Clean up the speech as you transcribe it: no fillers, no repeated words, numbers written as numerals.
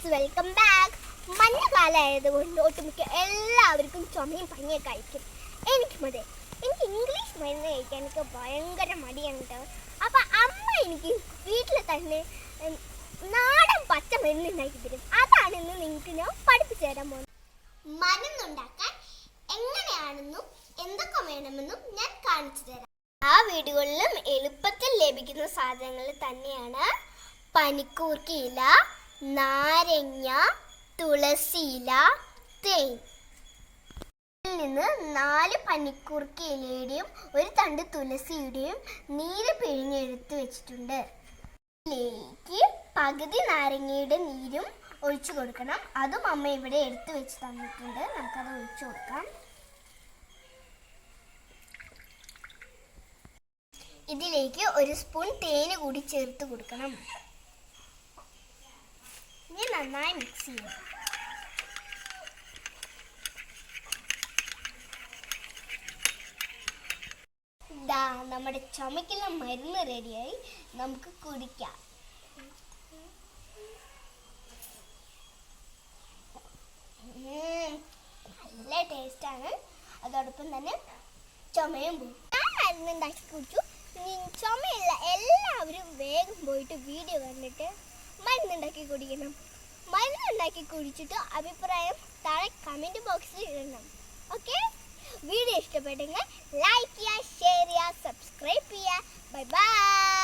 Friends, welcome back. മഞ്ഞക്കാലമായതുകൊണ്ട് ഒട്ടുമിക്ക എല്ലാവർക്കും ചുമയും പനിയൊക്കെ കഴിക്കും. എനിക്ക് ഇംഗ്ലീഷ് മരുന്ന് കഴിക്കാൻ എനിക്ക് ഭയങ്കര മടിയാണ് കേട്ടോ. അപ്പം അമ്മ എനിക്ക് വീട്ടിൽ തന്നെ നാടൻ പച്ച മരുന്ന് ഉണ്ടാക്കി തരും. അതാണ് ഇന്ന് നിങ്ങൾക്ക് ഞാൻ പഠിപ്പിച്ചു തരാൻ പോകുന്നത്. മരുന്നുണ്ടാക്കാൻ എങ്ങനെയാണെന്നും എന്തൊക്കെ വേണമെന്നും ഞാൻ കാണിച്ചു തരാം. ആ വീടുകളിലും എളുപ്പത്തിൽ ലഭിക്കുന്ന സാധനങ്ങൾ തന്നെയാണ് പനിക്കൂർക്ക ഇല, നാരങ്ങ, തുളസി ഇല, തേൻ. ഇതിൽ നിന്ന് 4 പനിക്കൂർക്ക ഇലയുടെയും ഒരു തണ്ട് തുളസിയുടെയും നീര് പിഴിഞ്ഞെടുത്ത് വെച്ചിട്ടുണ്ട്. ഇതിലേക്ക് പകുതി നാരങ്ങയുടെ നീരും ഒഴിച്ചു കൊടുക്കണം. അതും അമ്മ ഇവിടെ എടുത്തു വെച്ച് തന്നിട്ടുണ്ട്. നമുക്കത് ഒഴിച്ചു കൊടുക്കാം. ഇതിലേക്ക് 1 സ്പൂൺ തേന് കൂടി ചേർത്ത് കൊടുക്കണം. ഇനി നന്നായി മിക്സ് ചെയ്യാം. ഇതാ നമ്മുടെ ചുമക്കുള്ള മരുന്ന് റെഡിയായി. നമുക്ക് കുടിക്കാം. നല്ല ടേസ്റ്റാണ്. അതോടൊപ്പം തന്നെ ചുമയും പോകും. ഞാൻ മരുന്നുണ്ടാക്കി കുടിച്ചു. ഇനി ചുമയുള്ള എല്ലാവരും വേഗം പോയിട്ട് വീഡിയോ കണ്ടിട്ട് മരുന്നുണ്ടാക്കി കുടിക്കണം. മരുന്നുണ്ടാക്കി കുടിച്ചിട്ട് അഭിപ്രായം താഴെ കമൻറ്റ് ബോക്സിൽ ഇടണം. ഓക്കെ, വീഡിയോ ഇഷ്ടപ്പെട്ടെങ്കിൽ ലൈക്ക് ചെയ്യുക, ഷെയർ ചെയ്യുക, സബ്സ്ക്രൈബ് ചെയ്യുക. Bye bye.